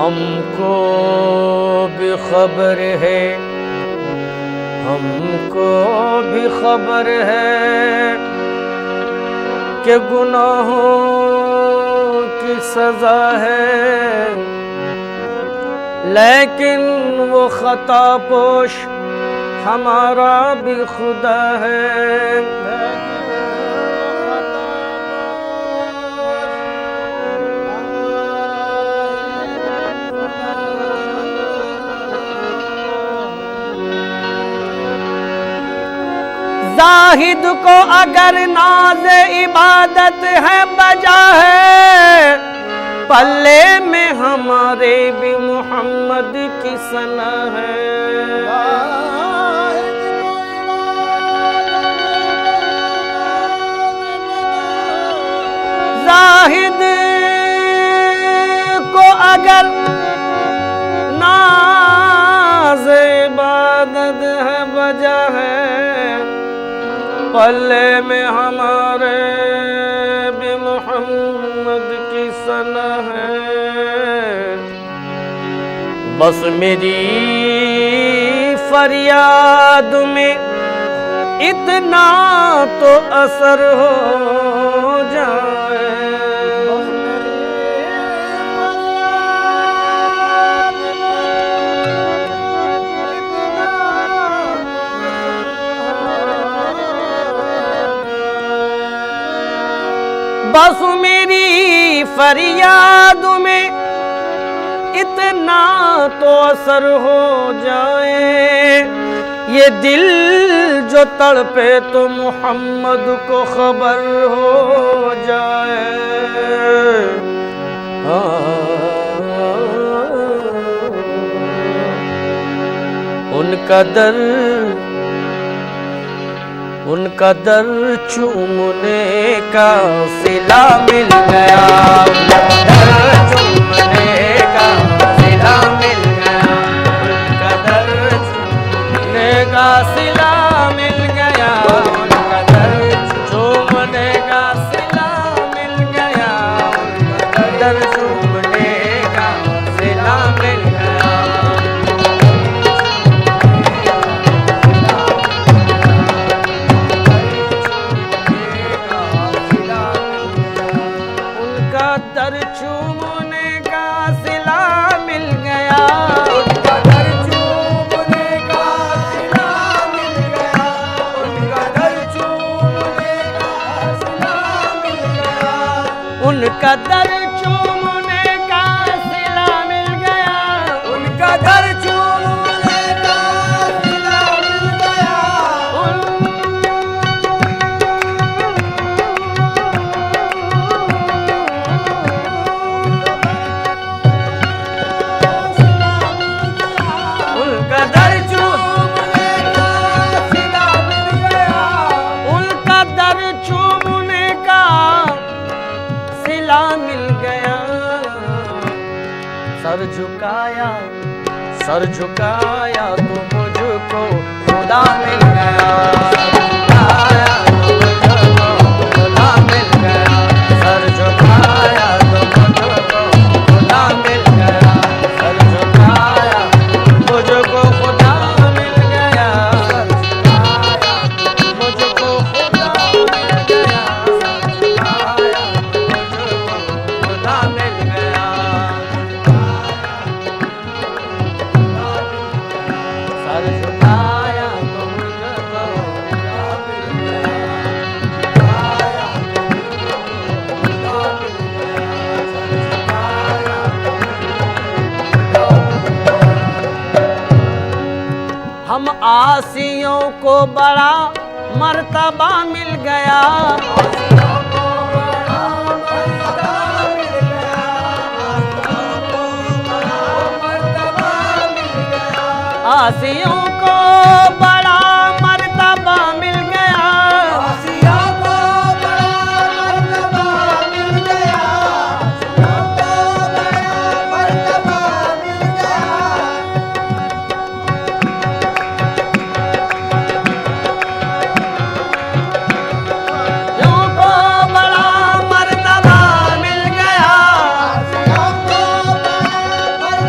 हमको भी खबर है, हमको भी खबर है कि गुनाहों की सजा है, लेकिन वो खता पोश हमारा भी खुदा है। जाहिद को अगर नाज इबादत है बजा है, पल्ले में हमारे भी मोहम्मद की सना है। जाहिद को अगर नाज इबादत है बजा है, पल्ले में हमारे भी मोहम्मद की सना है। बस मेरी फरियाद में इतना तो असर हो जाए। बस मेरी फरियाद में इतना तो असर हो जाए, ये दिल जो तड़पे तो मोहम्मद को खबर हो जाए। उनका दर चूमने का सिला मिल गया, दर चूमने का सिला मिल गया, उनका दर चूमने का सिला मिल गया, उनका दर चूमने का सिला मिल गया, उनका दर चूमने का सिला मिल गया। दर चूमने का सिला मिल गया, उनका दर चूमने का सिला मिल गया, उनका दर चूमने का सिला मिल गया, उनका दर चूमने का सिला मिल गया, उनका दर चूमने का सिला मिल गया। सर झुकाया तो मुझको खुदा मिल गया, सर झुकाया तो मुझको खुदा मिल गया, सर झुकाया मुझको खुदा मिल गया, सर झुकाया मुझको खुदा मिल गया, सर झुकाया मुझको खुदा मिल गया। सर झुकाया तो मुझको खुदा मिल गया, झुकाया तो मुझको खुदा मिल गया, सर झुकाया तो मुझको खुदा मिल गया। हम आसियों को बड़ा मर्तबा मिल गया, आसियों को बड़ा मर्तबा मिल गया, आसियों को बड़ा मर्तबा मिल गया, आसियों को बड़ा मर्तबा मिल गया। आसियों को बड़ा मर्तबा मिल गया, आसियों को बड़ा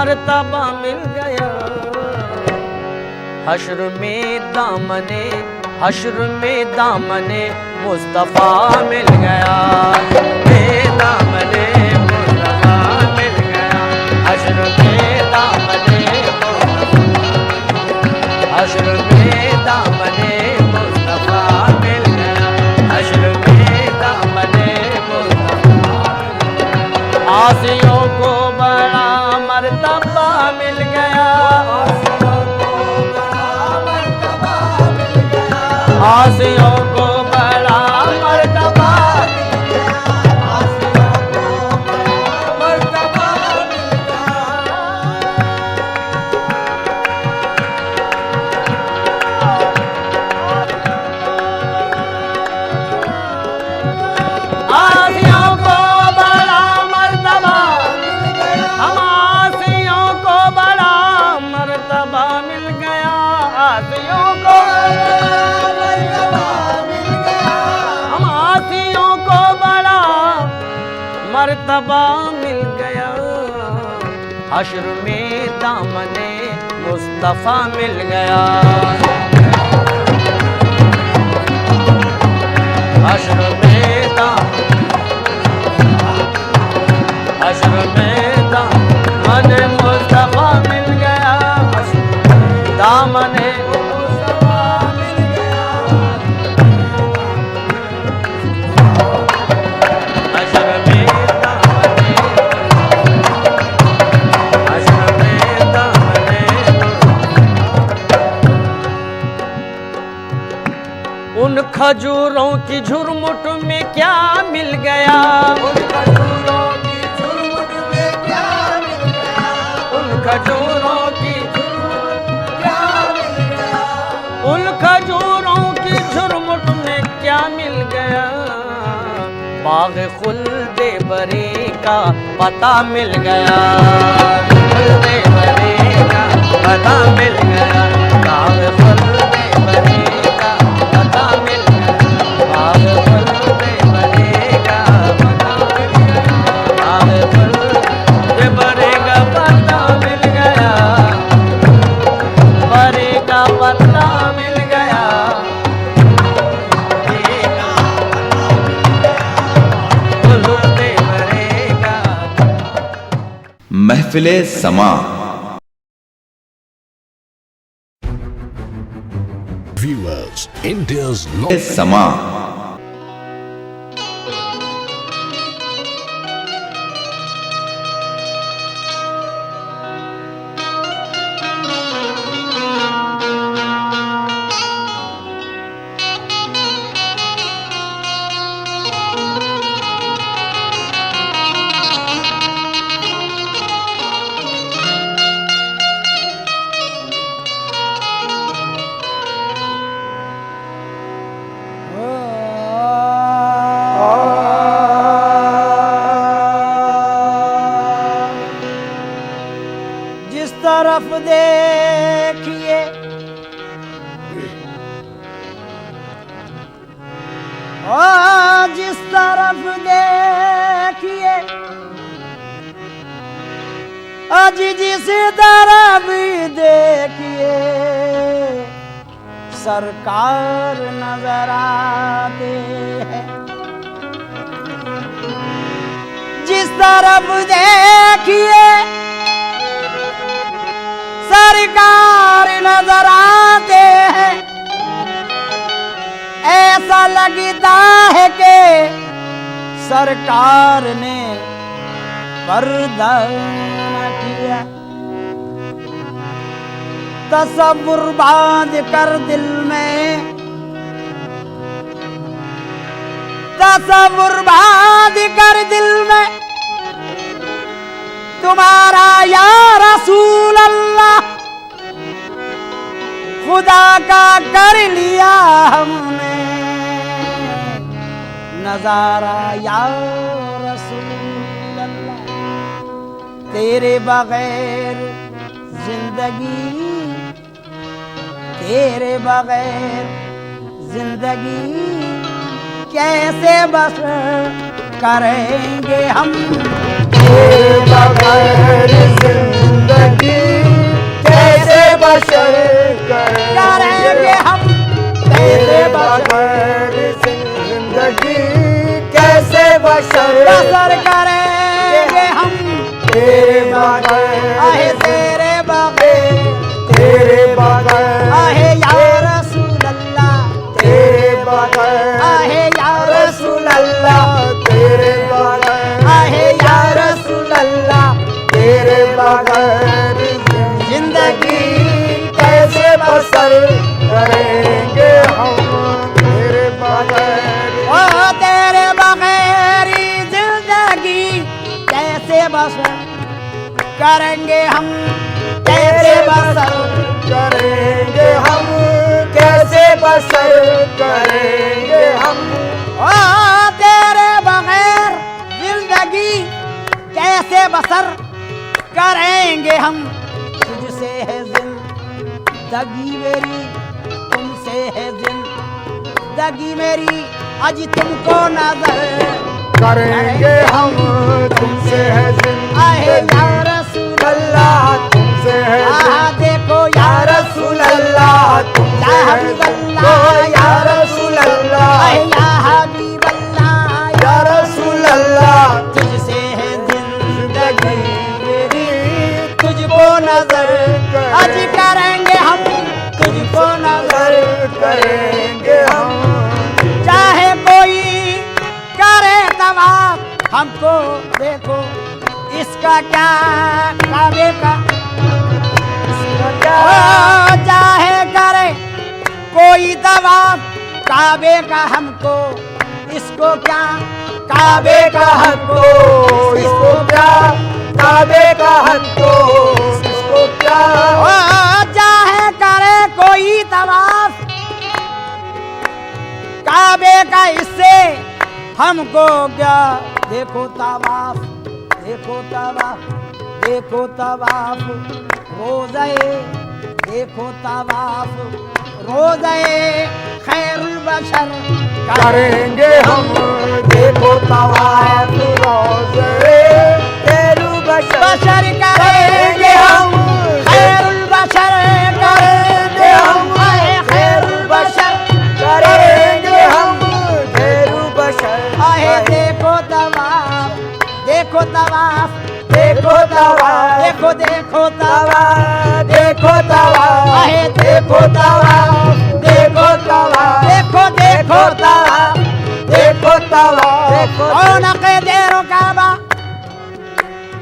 मर्तबा मिल गया। हश्र में दामने मुस्तफा मिल गया। में दामने मुस्तफा मिल गया। हश्र में दामने मुस्तफा मिल गया। हश्र में दामने मुस्तफा। आसियों को बड़ा मर्तबा मिल गया। आसियों को बड़ा मर्तबा मिल गया। आसियों को बड़ा मर्तबा मिल गया। आसियों को बड़ा मर्तबा मिल गया। हम आसियों को बड़ा मर्तबा मिल गया। आसियों को मर्तबा मिल गया। हश्र में दामने मुस्तफा मिल गया। हश्र में दामने मुस्तफा मिल गया। दामने उन खजूरों की झुरमुट में क्या मिल गया। उन खजूरों की झुरमुट में क्या मिल गया। उन खजूरों की झुरमुट क्या मिल गया। उन खजूरों की झुरमुट में क्या मिल गया। बाग खुल्दे बरी का पता मिल गया। खुल्दे बरी का पता मिल गया। बाग खुल्दे बरी महफिले समा। Viewers, India's समा तरफ देखिए ओ जिस तरफ देखिए आज जिस तरफ देखिए सरकार नजर आते हैं। जिस तरफ देखिए सरकार नजर आते हैं। ऐसा लगता है कि सरकार ने पर्दा न किया। तसव्वुर बांध कर दिल में, तसव्वुर बांध कर दिल में तुम्हारा या रसूल अल्लाह खुदा का कर लिया हमने नजारा या रसूल अल्लाह। तेरे बगैर जिंदगी, तेरे बगैर जिंदगी कैसे बसर करेंगे हम। तेरे बगैर जिंदगी बशर बसर करेंगे हम तेरे बगैर आहे तेरे बगैर तेरे बगैर आहे या रसूल अल्लाह तेरे बगैर आहे या रसूल अल्लाह तेरे बगैर आहे या रसूल अल्लाह तेरे बगैर जिंदगी कैसे बसर करेंगे हम तेरे बगैर ओ तेरे बगैर जिंदगी कैसे बसर करेंगे हम कैसे बसर करेंगे हम कैसे बसर करेंगे हम ओ तेरे बगैर जिंदगी कैसे बसर करेंगे हम तुझसे है जिंदगी मेरी तुमसे है जिंदगी मेरी आज तुमको नजर करेंगे हम तुमसे है आहे जिंदगी या रसूल अल्लाह तुमसे है आहा देखो या रसूल अल्लाह तुमसे या है हबीब अल्लाह या रसूल अल्लाह आहे या हबीब अल्लाह या रसूल अल्लाह तुझसे है जिंदगी मेरी तुझको नजर आज करेंगे हम तुझको नजर करेंगे हम चाहे कोई करे तवाफ हमको देखो इसका क्या काबे का ओ, चाहे करे कोई तवाफ काबे का हमको इसको क्या काबे का हमको इसको क्या काबे का हमको इसको क्या ओ, चाहे करे कोई तवाफ काबे का इससे हमको क्या देखो तवाफ देखो तवाफ देखो तवाफ रोज़े देखो तवाफ रोज़े खैरुल बशर करेंगे हम देखो तवाफ रोज़े खैरुल बशर करेंगे हम खैरुल बशर करेंगे हम खैरुल बशर करेंगे हम खैरुल बशर आहे देखो तवाफ देखो तवाफ देखो तवाफ देखो देखो तवाफ देखो तवाफ आहे देखो तवाफ देखो तवाफ देखो देखो तवाफ देखो तवाफ देखो रौनक देरो काबा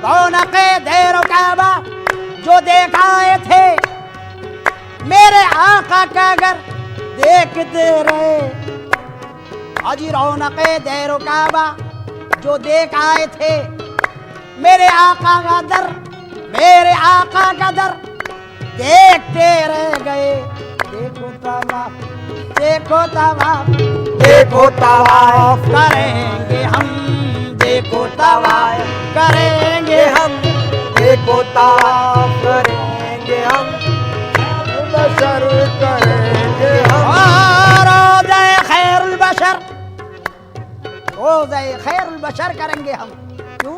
रौनक देरो काबा जो देखाए थे मेरे आका का अगर देखते रहे अजी रौनक देरो काबा जो देख आए थे मेरे आका का दर मेरे आका का दर देखते रह गए देखो तवाफ देखो तवाफ देखो तवाफ करेंगे हम देखो तवाफ करेंगे हम देखो तवाफ करेंगे हम बशर करेंगे हम रोज़े खैरुल बशर रोज़े खैरुल बशर करेंगे हम क्यों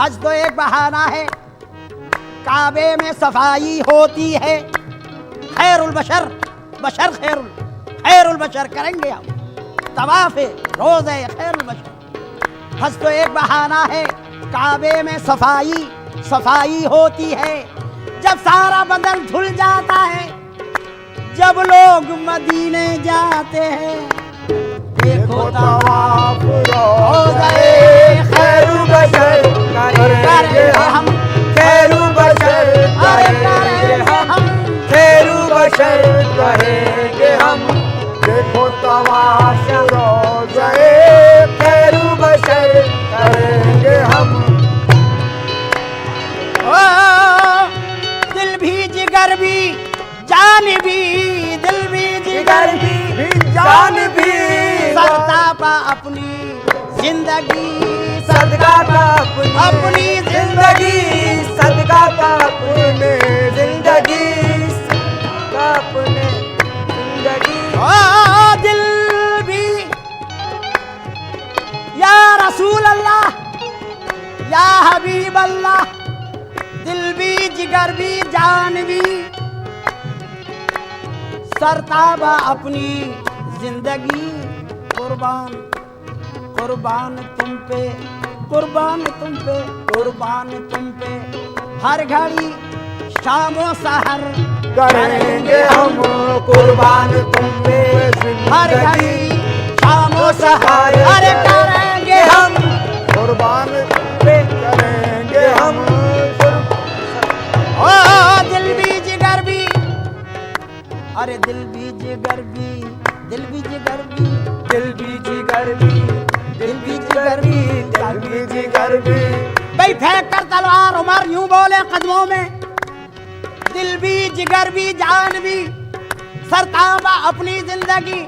हज तो एक बहाना है काबे में सफाई होती है खैरुल बशर बशर खैरुल बशर करेंगे हम तवाफ रोज़े खैरुल बशर हज तो एक बहाना है काबे में सफाई होती है जब सारा बदन धुल जाता है जब लोग मदीने जाते हैं देखो तवाफ रोज़े खैरुल बशर करेंगे हम खैरुल बशर अरे करेंगे हम हम खैरुल बशर करेंगे हम देखो तवाफ रोज़े खैरुल बशर करेंगे हम ओ, दिल भी जिगर भी जान भी दिल भी जिगर भी जान भी सरतापा अपनी जिंदगी सदका का अपनी जिंदगी सदका का अपने जिंदगी सदका अपने जिंदगी ओ दिल भी या रसूल अल्लाह या हबीब अल्लाह दिल भी जिगर भी जान भी सरताबा अपनी जिंदगी कुर्बान तुम पे, कुर्बान तुम पे, कुर्बान तुम पे, हर घड़ी शामो सहर करेंगे हम कुर्बान तुम पे, हर घड़ी शामो सहर अरे करेंगे हम कुर्बान तुम पे करेंगे हम। ओ दिल भी जिगर भी, अरे दिल भी जिगर भी, दिल भी जिगर भी, दिल भी जिगर भी, दिल भी जिगर भी, दिल भी जिगर भी। भाई फेंक कर तलवार उमर यूं बोले कदमों में, दिल भी जिगर भी जान भी सरताबा अपनी जिंदगी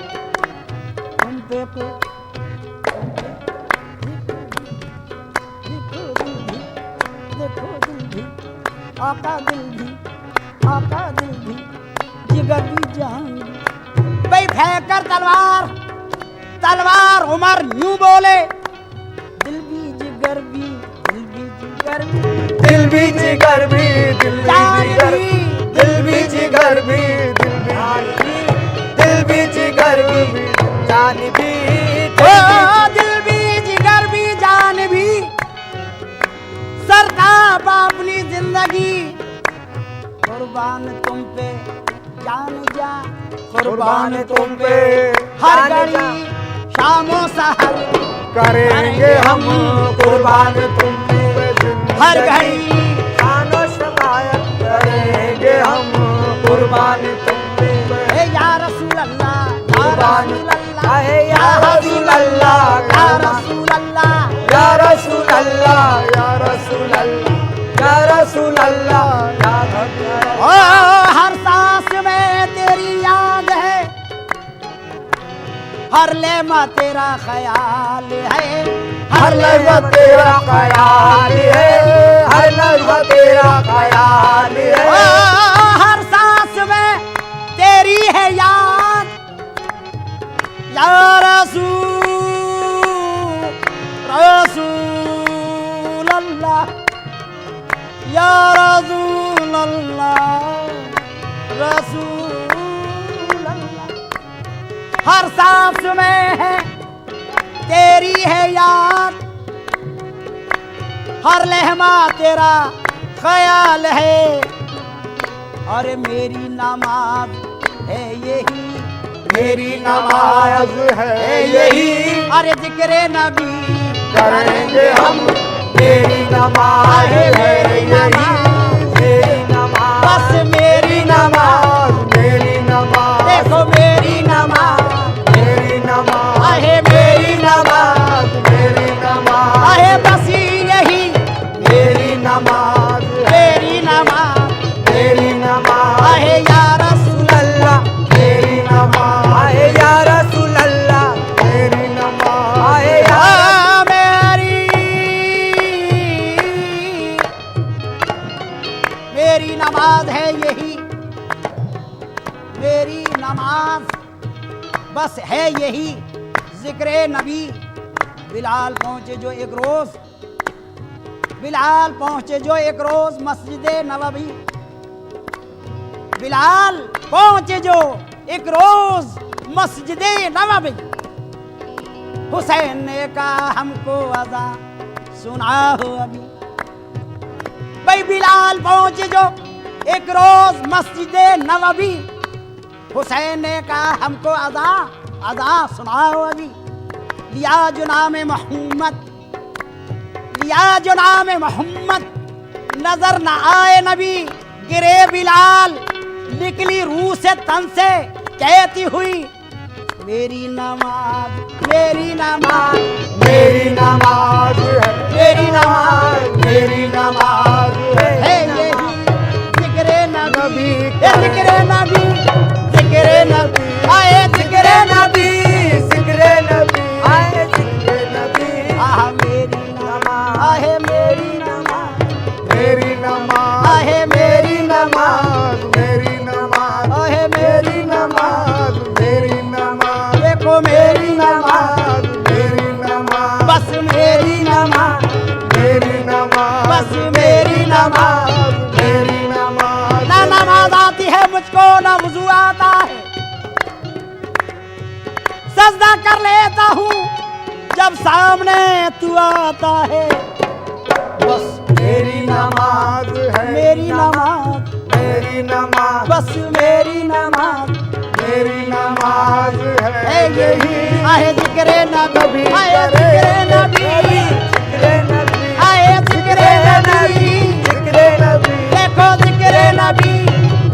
तुम पे को देखो दिल भी, आका दिल भी, आका दिल भी, जिगर भी जान भी। भाई फेंक कर तलवार, तलवार उमर यूं बोले, दिल भी जिगर भी, दिल भी जिगर भी, दिल भी जिगर भी, दिल भी जिगर भी, दिल भी जिगर भी, दिल भी जिगर भी, जान भी, ओ दिल भी जिगर भी जान भी सरताब अपनी जिंदगी कुर्बान तुम पे जान जा, कुर्बान तुम पे हर घड़ी शामो सहर करेंगे हम कुर्बान तुम पे, हर घड़ी शानो शफायत करेंगे हम कुर्बान तुम पे। ए या रसूल अल्लाह, या कुर्बान रसूल अल्लाह, आहे या रसूल अल्लाह, या रसूल अल्लाह, या रसूल अल्लाह, या रसूल अल्लाह, या रसूल अल्लाह, या रसूल ओ हर सांस में तेरी याद है, हर लम्हा तेरा ख्याल है, हर लम्हा तेरा ख्याल है, हर लम्हा तेरा ख्याल ओ है। हर सांस में तेरी है याद, या रसूल रसूल अल्लाह, या रसूल अल्लाह, रसूल अल्लाह। हर सांस में है तेरी है याद, हर लहमा तेरा ख्याल है, और मेरी नमाज है यही, मेरी नमाज है यही, अरे जिक्र नबी करेंगे हम। मेरी नमाज है यही, मेरी नमाज, बस मेरी नमाज, मेरी नमाज, देखो मेरी नमाज, मेरी नमाज, आहे मेरी नमाज, मेरी नमाज, आहे बस यही मेरी नमाज, मेरी नमाज, मेरी नमाज, आहे या रसूल अल्लाह, मेरी नमाज, आहे या रसूल अल्लाह, मेरी नमाज, आहे या आ मेरी नमाज है यही, मेरी नमाज बस है यही, जिक्र नबी। बिलाल पहुंचे जो एक रोज, बिलाल पहुंचे जो एक रोज मस्जिद नबवी, बिलाल पहुंचे जो एक रोज मस्जिद नबवी। हुसैन ने कहा हमको अज़ा सुना हो अभी, भाई बिलाल पहुंचे जो एक रोज मस्जिद नबवी, हुसैन ने कहा हमको अज़ा अज़ा सुनाओ अभी। लिया जो नाम मोहम्मद, लिया जो नाम मोहम्मद, नजर न आए नबी, गिरे बिलाल, निकली रूह से तन से कहती हुई मेरी नमाज, मेरी नमाज, मेरी नमाज है, मेरी नमाज, मेरी नमाज है है यही जिक्र नबी, नबी, जिक्र नबी, जिक्र नबी, आए जिक्र नबी, जिक्र नबी, आए जिक्र नबी, आह मेरी नमाज, आहे मेरी नमाज, मेरी नमाज, आहे मेरी नमाज, मेरी नमाज, आहे मेरी नमाज, मेरी नमाज, देखो मेरी नमाज, मेरी नमाज, बस मेरी नमाज, मेरी नमाज, बस मेरी नमाज। मेरी नमाज, ना नमाज आती है मुझको, ना वुजू आता है, सजदा कर लेता हूँ जब जब सामने तू आता है, बस मेरी नमाज है, मेरी नमाज, मेरी नमाज, बस मेरी नमाज, मेरी नमाज है है यही। यही। आए जिक्रे नबी, आए करे, जिक्रे नबी, जिक्रे नबी, आए जिक्रे नबी, जिक्रे नबी, देखो जिक्रे नबी,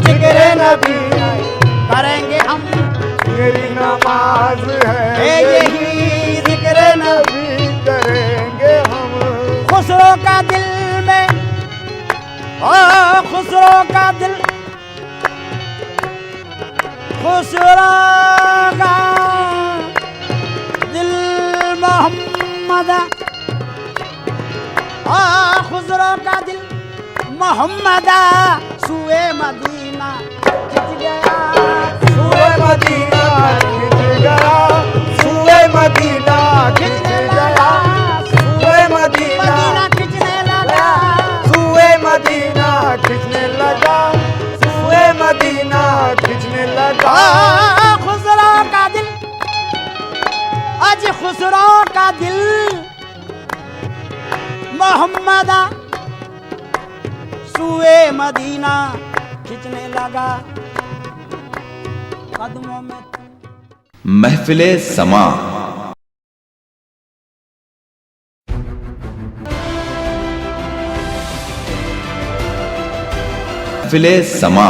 जिक्रे नबी करेंगे हम, मेरी नमाज है यही जिक्रे नबी। नबी करेंगे हम। खुसरो का दिल में, ओ खुसरो का दिल, खुसरो का दिल मोहम्मद, ओ खुसरो का दिल मोहम्मद सुए मदीना खिंच गया, सुए मदीना खिंच गया, सुए मदीना खिंच गया, सुए मदीना, मदीना खिंचने लगा, सुए मदीना खिंचने लगा, सुए मदीना खिंचने लगा। खुसरो का दिल, आज खुसरो का दिल मोहम्मद सुए मदीना खिंचने लगा, कदमों में महफिले समा। महफिले समा।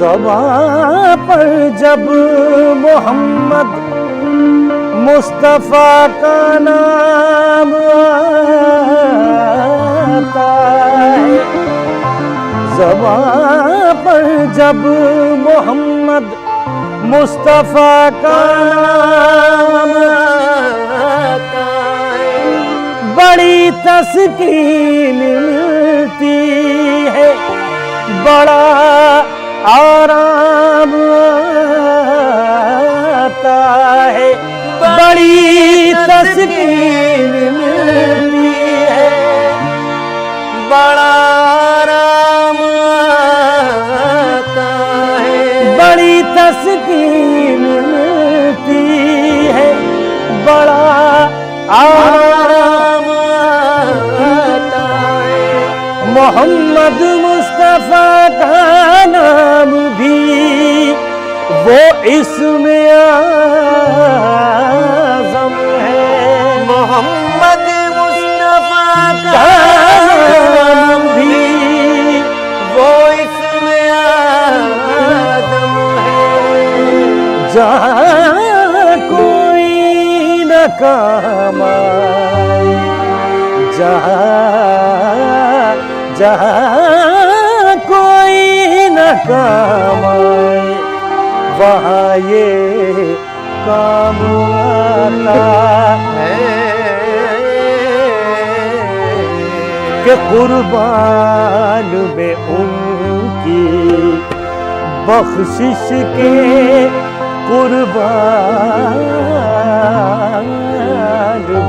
ज़बां पर जब मोहम्मद मुस्तफ़ा का नाम आता है, ज़बां पर जब मोहम्मद मुस्तफ़ा का नाम आता है, बड़ी तस्कीन मिलती है, बड़ा आराम आता है, बड़ी तस्कीन मिलती है, बड़ा आराम आता है, बड़ी तस्कीन मिलती है, बड़ा आराम आता है। मोहम्मद मुस्तफ़ा का नाम भी वो इसमें आज़म है, मोहम्मद मुस्तफ़ा का नाम भी वो इसमें आज़म है। जहाँ कोई न काम आए, जहाँ कोई न काम आए, वहाँ ये काम आता है कि कुर्बान में उनकी बख्शिश के, कुर्बान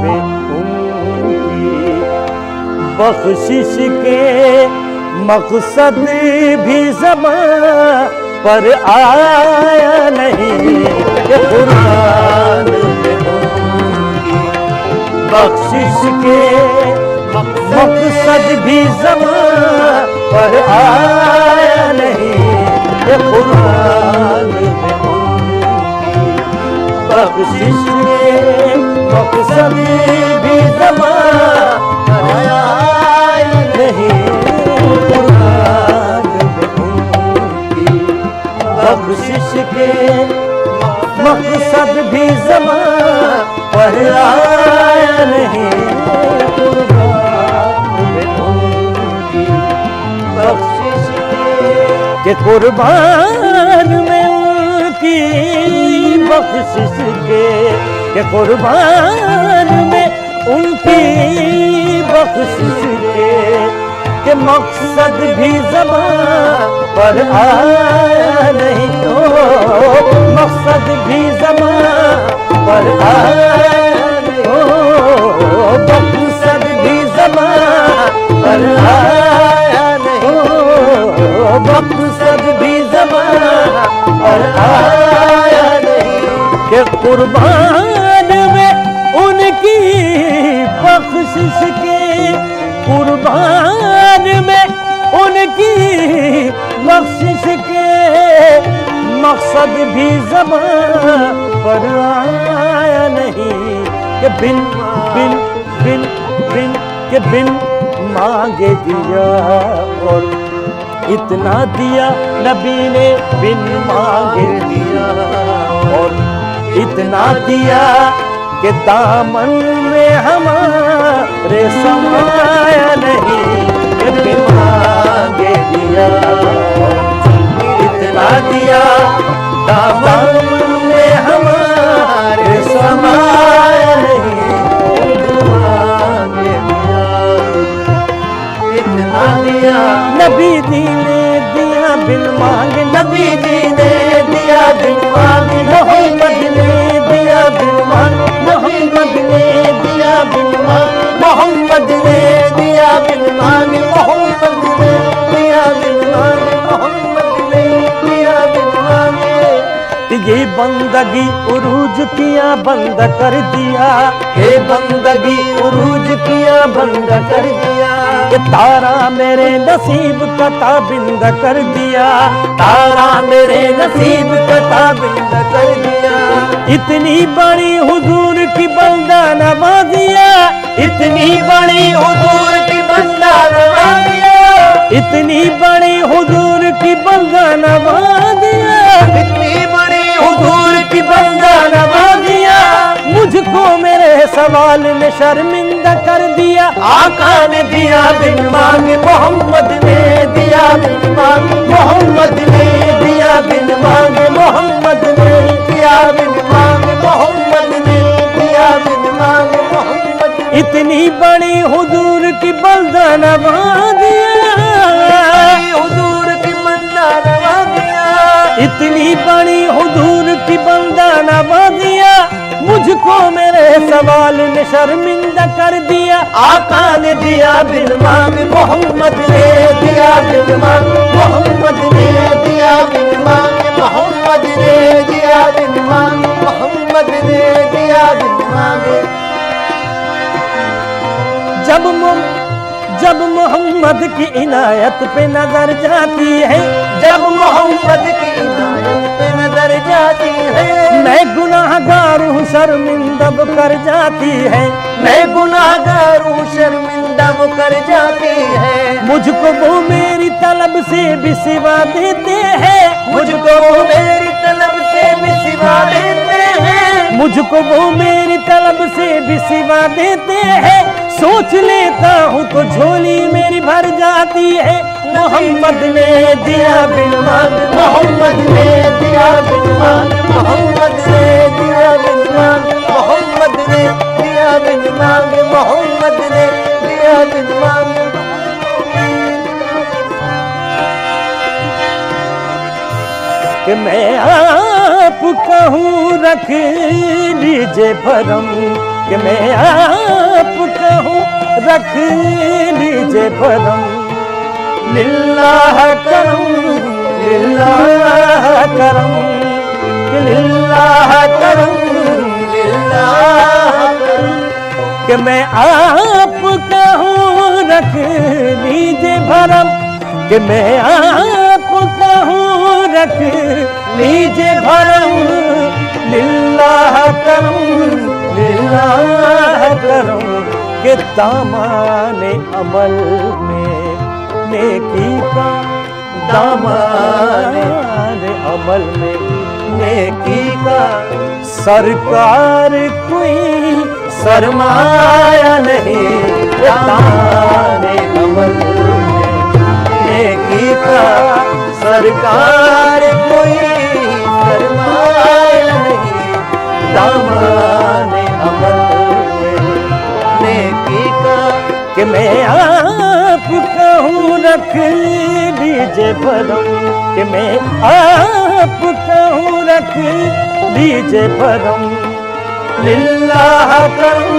में उनकी बख्शिश के मकसद भी ज़बां पर आया नहीं, कि कुर्बान में उनकी बख्शिश के मकसद भी ज़बां पर आया नहीं, कि कुर्बान में उनकी बख्शिश के मकसद भी ज़बां पर आया नहीं, कुर्बान में उनकी बख्शिश के मकसद भी ज़बां पर आया नहीं, कुर्बान में उनकी बख्शिश के कुर्बान में उनकी बख्शिश के कुर्बान में उनकी बख्शिश के मकसद भी ज़बान पर आया नहीं, तो मकसद भी ज़बान पर आया नहीं, मकसद भी ज़बान पर आया नहीं, मकसद भी ज़बान पर आया नहीं, के कुर्बान में उनकी बख्शिश के कुर्बान में उनकी बख्शिश के मकसद भी ज़बान पर आया नहीं, कि बिन बिन बिन बिन के बिन मांगे दिया और इतना दिया नबी ने, बिन मांगे दिया और इतना दिया कि दामन में हमारे समाया नहीं, कि बिन मांगे दिया इतना दिया दामन में हमारे समाया नहीं, बिन मांगे दिया इतना दिया। नबी दी ने दिया बिन मांगे, नबी दी ने दिया बिन मांगे, मोहम्मद ने दिया बिन मांगे, मोहम्मद ने दिया बिन मांगे, मोहम्मद ने दिया बिन मांगे, मोहम्मद ने दिया बिन मांगे, मोहम्मद ने दिया बिन मांगे। ये बंदगी उरूज किया बंद कर दिया, ये बंदगी उरूज किया बंद कर दिया, ये तारा मेरे नसीब का ताबिंद कर दिया, तारा मेरे नसीब का ताबिंद कर दिया। इतनी बड़ी हुजूर की बंदा नवाजिया, इतनी बड़ी हुजूर की बंदा नवाजिया, इतनी बड़ी हुजूर की बंदा नवाजिया, इतनी बड़ी हुजूर की बंदा नवाजिया। मुझको मेरे सवाल ने शर्मिंदा कर दिया, आका ने दिया बिन मांगे, मोहम्मद ने दिया बिन मांगे, मोहम्मद ने दिया बिन मांगे, मोहम्मद ने दिया बिन मांगे, मोहम्मद ने दिया बिन मांगे, मोहम्मद। इतनी बड़ी हुजूर की बंदा नवाजिया, हुजूर की बंदा नवाजिया, इतनी बड़ी हुजूर की बंदा नवाजिया। मुझको मेरे सवाल ने शर्मिंदा कर दिया, आका ने दिया बिन मांगे, मोहम्मद ने दिया बिन मांगे, मोहम्मद ने दिया बिन मांगे, मोहम्मद ने दिया बिन मांगे, मोहम्मद ने दिया बिन मांगे। जब मोहम्मद की इनायत पे नजर जाती है, जब मोहम्मद की इनायत पे नजर जाती है, मैं गुनाहगार हूँ शर्मिंदा वो कर जाती है, मैं गुनाहगार हूँ शर्मिंदा वो कर जाती है। मुझको वो मेरी तलब से भी सिवा देते हैं, मुझको वो मेरी तलब से भी सिवा देते हैं, मुझको वो मेरी तलब से भी सिवा देते हैं। सोच लेता हूँ तो झोली मेरी भर जाती है। मोहम्मद ने दिया बिन मांगे, मोहम्मद ने दिया बिन मांगे, मोहम्मद ने दिया बिन मांगे, मोहम्मद ने दिया बिन मांगे, मोहम्मद ने दिया बिन मांगे। कि मैं आपका हूँ रख लीजिए भरम, कि मैं आपका हूँ रख लीजिए भरम। लिल्लाह करम, लिल्लाह करम, लिल्लाह करम, लिल्लाह करम। कि मैं आपका हूँ रख लीजिए भरम, कि मैं आपका हूँ रख लीजिए भरम। लिल्लाह करम, लिल्लाह करम। के दामाने अमल में नेकी का, दामाने अमल में नेकी का सरकार कोई सरमाया नहीं। दामाने अमल में नेकी का सरकार कोई सरमाया नहीं। दामन अमल में नेकी का कि मैं आपका हूँ रख लीजिए भरम कि मैं आपका हूँ रख लीजिए भरम लिल्लाह करम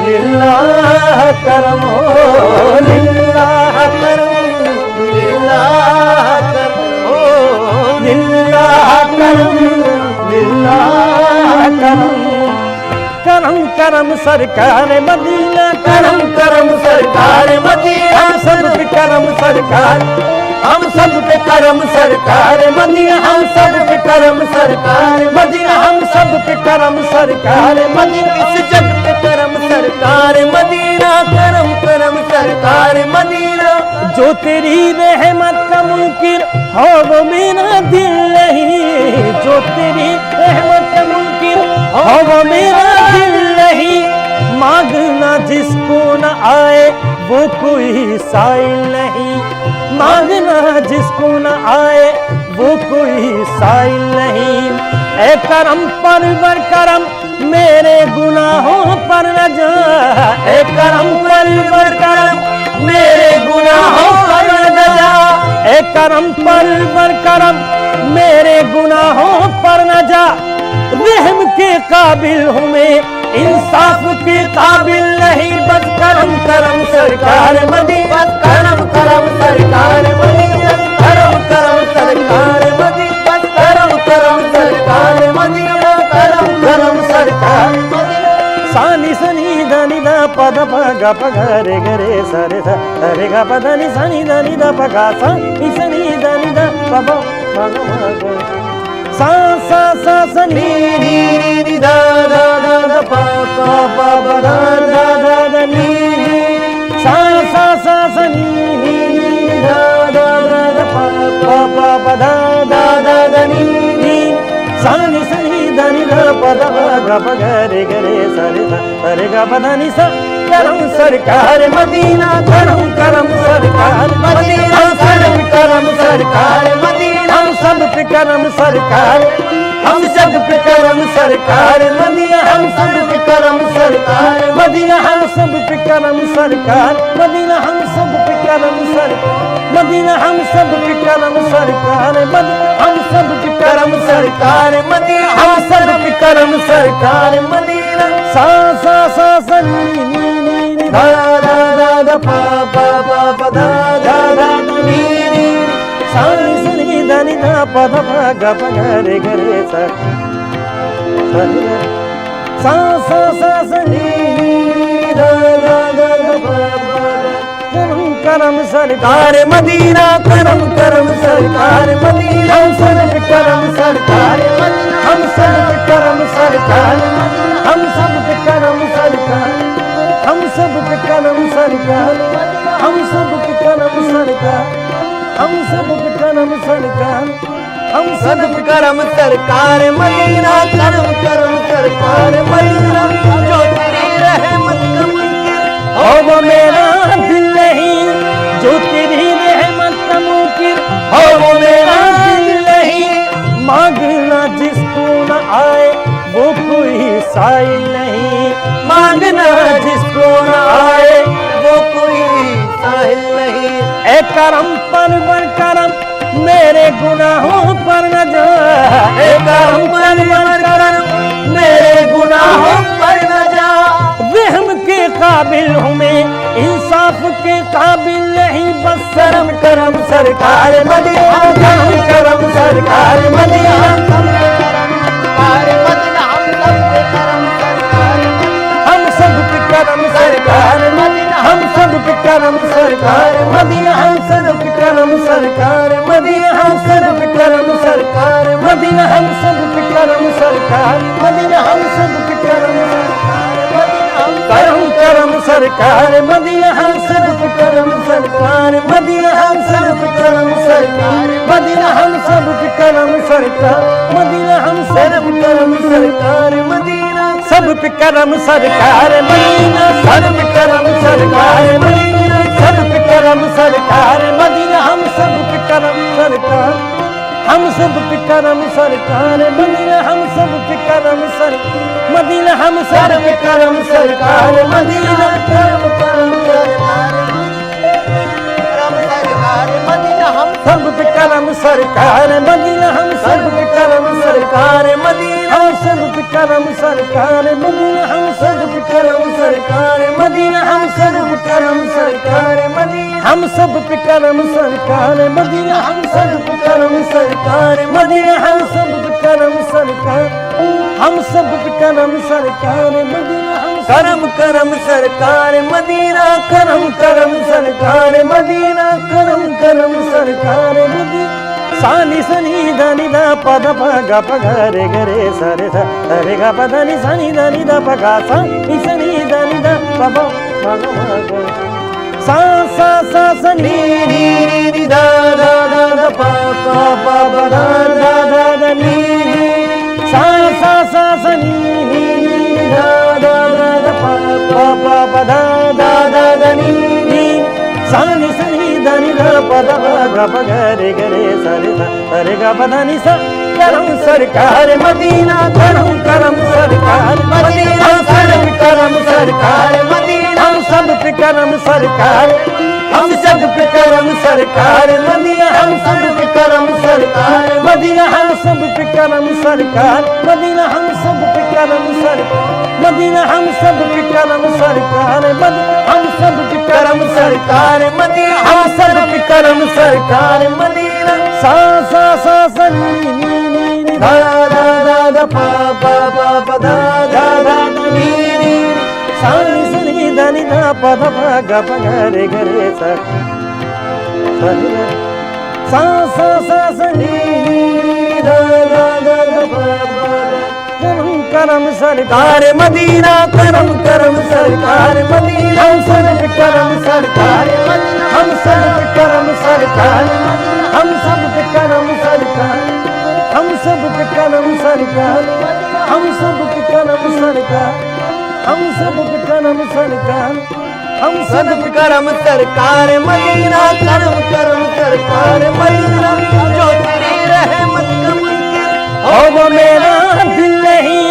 लिल्लाह करम ओ लिल्लाह करम लिल्लाह करम ओ लिल्लाह करम लिल्लाह करम करम करम सरकार मदीना करम करम सरकार मदीना हम सब पे करम सरकार हम सब पे करम सरकार मदीना हम सब पे करम सरकार मदीना हम सब पे करम सरकार मदीना इस जग पे करम सरकार मदीना करम करम सरकार मदीना जो तेरी रहमत का मुनकिर हो वो मेरा दिल नहीं जो तेरी रहमत का मुनकिर हो वो मेरा दिल नहीं मांगना जिसको न आए वो कोई साइल नहीं मांगना जिसको न आए वो कोई साइल नहीं ए करम परवर करम मेरे गुनाहों पर न जा ए करम परवर करम मेरे गुनाहों पर न जा ए करम परवर करम मेरे गुनाहों पर न जा रहम के काबिल हूँ मैं इंसाफ के काबिल नहीं बस करम करम सरकार मदीना करम करम सरकार मदीना करम करम सरकार मदीना करम करम सरकार मदीना करम करम सरकार सानी सनी धनी दा पद पगा पगा रे गरे सरे सा रे गा पदनी सनी धनी दा पगा सानी सनी धनी दा पगा पगा सा सा सा सनी नी नी दा दा दा दा पा पा पा पा दा दा दा दा नी सा सा सा सनी नी नी दा दा दा दा पा पा पा पा दा दा दा दा नी नी सा नी सनी दा नी दा पा दा गा पा गा रे गरे सा रे गा पा दा नी सा करम सरकार मदीना करम करम सरकार मदीना करम करम सरकार मदीना हम सब पे करम सरकार हम सब पे करम सरकार मदीना हम सब पे करम सरकार मदीना हम सब पे करम सरकार मदीना हम सब पे करम सरकार मदीना हम सब पे करम सरकार हम सब पे करम सरकार मदीना हम सब पे करम सरकार मदीना सा सा सा सा नी नी दा दा दा दा पा पा पा पा दा दा दा नी नी सा नी सनी दा नी दा पा दा पा गा पा गा रे गा रे सा सा सा सा सा नी दा दा दा दा पा पा करम करम सरकार मदीना करम करम सरकार मदीना हम सब पे करम सरकार हम सब पे करम सरकार हम सब पे करम सरकार हम सब पे करम सरकार हम सब पे करम सरकार हम सब पे करम सरकार हम सब पे करम सरकार मदीना करम करम सरकार मदीना जो तेरी रहमत का मुनकिर हो वो मेरा दिल नहीं जो तेरी रहमत का मुनकिर हो वो मेरा दिल नहीं मांगना जिसको न आए वो कोई साइल नहीं मांगना जिसको न आए वो कोई साहिल नहीं ए करम परवर करम मेरे गुनाहों पर न जा ए करम परवर करम मेरे गुनाहों पर न जा रहम के काबिल हूँ मैं इंसाफ के काबिल नहीं बस करम करम सरकार मदीना करम करम सरकार मदीना हम सब पे करम सरकार मदीना हम सब पे करम सरकार मदीना हम सब पे करम सरकार मदीना हम सब पे करम सरकार मदीना हम सब पे करम सरकार मदीना हम सब पे करम करम करम सरकार मदीना हम सब पे करम सरकार मदीना हम सब पे करम सरकार मदीना हम सब पे करम सरकार मदीना हम सब पे करम सरकार मदीना सब पे करम सरकार मदीना सब पे करम सरकार मदीना सब पे करम सरकार मदीना हम सब पे करम सरकार हम सब पे करम सरकार मदीना हम सब पे करम सर मदीना हम सब पे करम सरकार मदीना करम करम सरकार मदीना हम सब पे करम सरकार मदीना हम सब पे करम सरकार मदीना हम सब पे करम सरकार मदीना हम सब पे करम सरकार मदीना हम सब पे करम सरकार मदीना हम सब पे करम सरकार मदीना हम सब पे करम सरकार मदीना हम सब पे करम सरकार हम सब पे करम सरकार मदीना हम करम करम सरकार मदीना करम करम सरकार मदीना करम करम सरकार मदीना सानी सनी दानी दा पद प ग प ग रे ग रे सा रे सा रे ग प द नि सनी दानी दा प ग सा नि सनी दानी दा प ब ग ग ग सा सा सा सनी नी नी दा दा दा दा प प प ब दा दा दा दा नी सा सा सा सनी नी नी दा दा दा दा प प प ब दा दा दा दा नी नी सानी सनी दानी दा प द ग प ग रे ग रे सा रे सा रे ग प द नि सा करम सरकार मदीना करम करम सरकार मदीना करम करम सरकार मदीना हम सब पे करम सरकार हम सब पे करम सरकार मदीना हम सब पे करम सरकार मदीना हम सब पे करम सरकार मदीना हम सब पे करम सरकार मदीना हम सब पे करम सरकार हम सब पे करम सरकार मदीना हम सब पे करम सरकार मदीना सा सा सा सा नी नी नी दा दा दा दा पा पा पा पा दा दा दा नी नी सा नि सनी दा नि दा प द प ग प ग रे ग रे सा सा नी सा सा सा सा नी दा दा दा दा प करम करम सरकार मदीना करम करम सरकार मदीना हम सब पे करम सरकार हम सब पे करम सरकार हम सब पे करम सरकार हम सब पे करम सरकार हम सब पे करम सरकार हम सब पे करम सरकार हम सब पे करम सरकार मदीना करम करम सरकार मदीना जो तेरी रहमत का मुनकिर हो वो मेरा दिल नहीं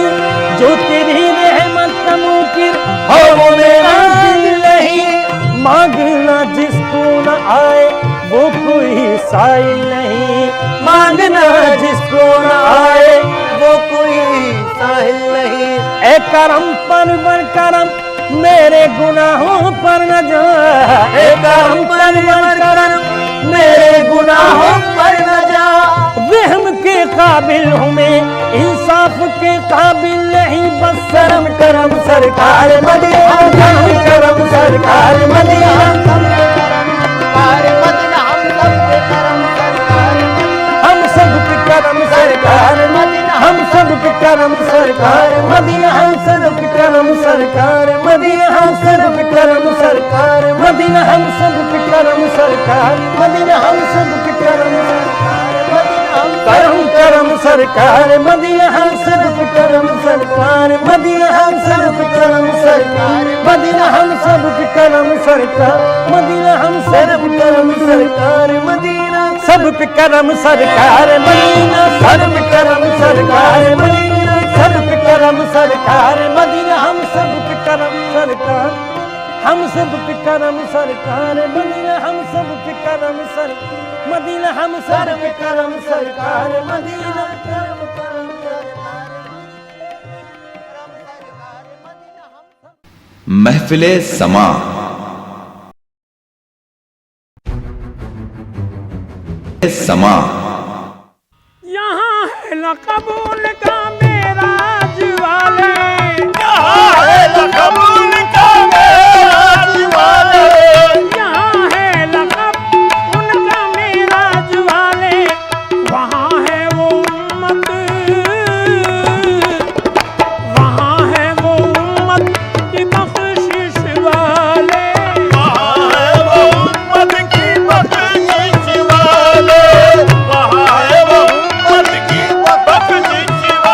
जो तेरी रहमत का मुनकिर हो वो मेरा दिल नहीं मांगना जिसको न आए वो कोई साइल नहीं मांगना जिसको न आए वो कोई साहिल नहीं ए करम पर करम मेरे गुनाहों पर न जा ए करम पर करम मेरे गुनाहों पर न जा रहम के काबिल हूँ मैं इंसाफ के काबिल नहीं बस शर्म करम सरकार मदीना करम करम सरकार मदीना हम सब पे करम सरकार मदीना हम सब पे करम सरकार मदीना हम सब पे करम सरकार मदीना हम सब पे करम सरकार मदीना हम सब पे करम सरकार मदीना हम सब पे करम सरकार करम करम सरकार मदीना हम सब पे करम सरकार मदीना हम सब पे करम सरकार मदीना हम सब पे करम सरकार मदीना हम सब पे करम सरकार मदीना सब पे करम सरकार मदीना सब पे करम सरकार मदीना सब पे करम सरकार मदीना हम सब पे करम सरकार हम सब पे करम सरकार मदीना हम सब पे करम सर मदीना हम सब पे करम सरकार मदीना करम करम सरकार महफिले समा समा यहाँ है लक़बूल का मेराज वाले यहाँ है लक़बूल का मेराज वाले यहाँ है लक़ब उनका मेराज वाले वहाँ है वो उम्मत वहाँ है वो उम्मत की बख्शिश वाले वहाँ है वो उम्मत की बख्शिश वाले वहाँ है वो उम्मत की बख्शिश वाले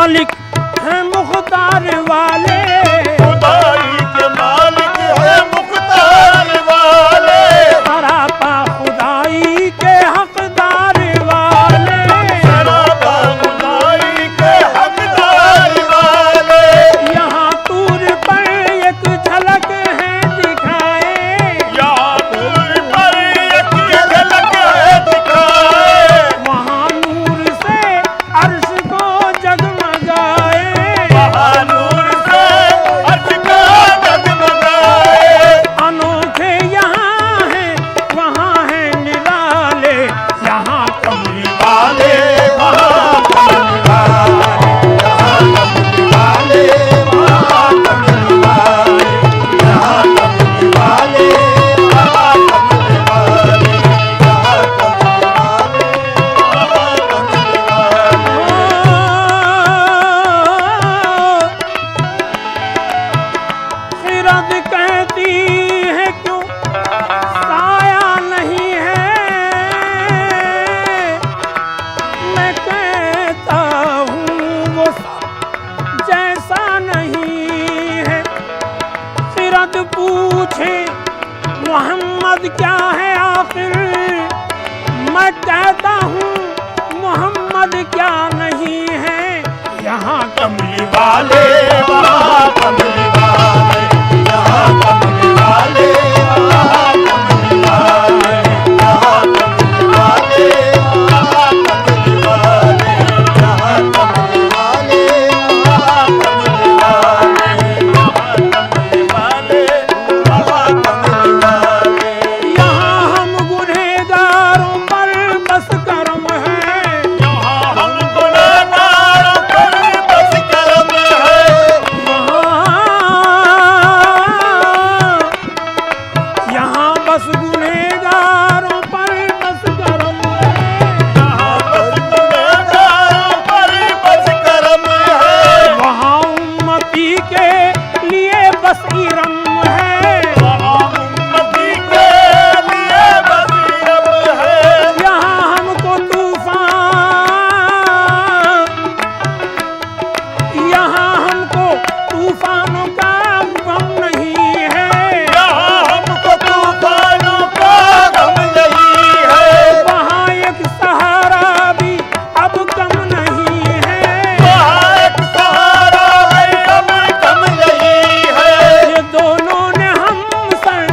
मालिक हैं मुख्तार वाले, खुदाई के मालिक है मुख्तार वाले, सरापा खुदाई के हकदार वाले, सरापा खुदाई के हकदार वाले। यहाँ तूर पर एक झलक है दिखाए, यहाँ दूर पर एक झलक है दिखाए, वहाँ नूर से अर्श को जगमगाए, वहाँ नूर से अर्श को जगमगाए। अनोखे यहाँ हैं वहाँ हैं निराले, यहाँ कमली वाले वहाँ कमली वाले, यहाँ कमली वाले, वहाँ कमली वाले, यहाँ कमली वाले, यहाँ कमली वाले, यहाँ कमली वाले। खिरद कहती है क्यों साया नहीं है, मैं कहता हूँ वो जैसा नहीं है। खिरद पूछे मोहम्मद क्या है आखिर, मैं कहता हूँ मोहम्मद क्या नहीं है। यहाँ कमली वाले वहाँ कमली वाले, यहाँ कमली वाले, वहाँ कमली वाले, यहाँ कमली वाले, वहाँ कमली वाले, यहाँ कमली वाले, वहाँ कमली वाले, यहाँ कमली वाले। यहाँ हम गुनहगारों पर बस करम है, यहाँ हम गुनहगारों पर बस करम है, यहाँ बस गुनहगारों पर बस करम है, यहाँ बस गुनहगारों पर बस करम है, वहाँ उम्मती के लिए बस इरम है, वहाँ उम्मती के लिए बस इरम है। यहाँ हमको तूफान, यहाँ हमको तूफानों का गम नहीं है, यहाँ हमको तूफानों का गम नहीं है, वहाँ एक सहारा भी अब कम नहीं है। वहाँ एक सहारा है अब कम नहीं है। ये दोनों ने हम सर,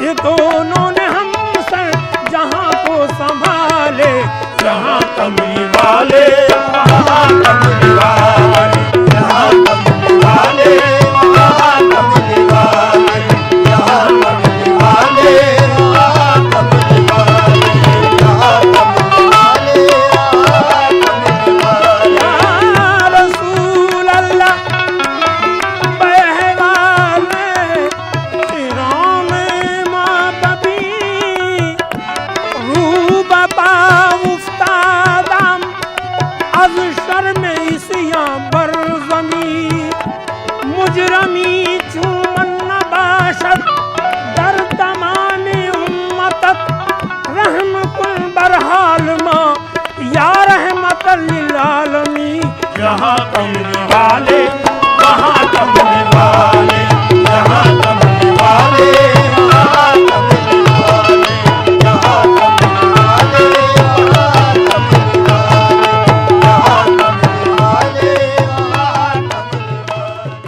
ये दोनों ने हम सर जहाँ को संभाले, यहाँ कमली वाले वहाँ कमली वाले, यहाँ कमली वाले वहाँ कमली वाले, यहाँ कमली वाले वहाँ कमली वाले, यहाँ कमली वाले वहाँ कमली वाले। या रसूल अल्लाह बहवाल सिरों में मातबी, रूबा उफ्तादाम अज शर्म इसियां बरज़मी, मुजरमी चूमन नबाशत दर तमाम उम्मतत, रहम कुल बरहाल माँ या रहमत लिल आलमीन। यहाँ कमली वाले वहाँ कमली वाले, यहाँ कमली वाले वहाँ कमली वाले, यहाँ कमली वाले वहाँ कमली वाले, यहाँ कमली वाले वहाँ कमली वाले।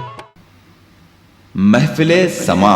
महफिले समा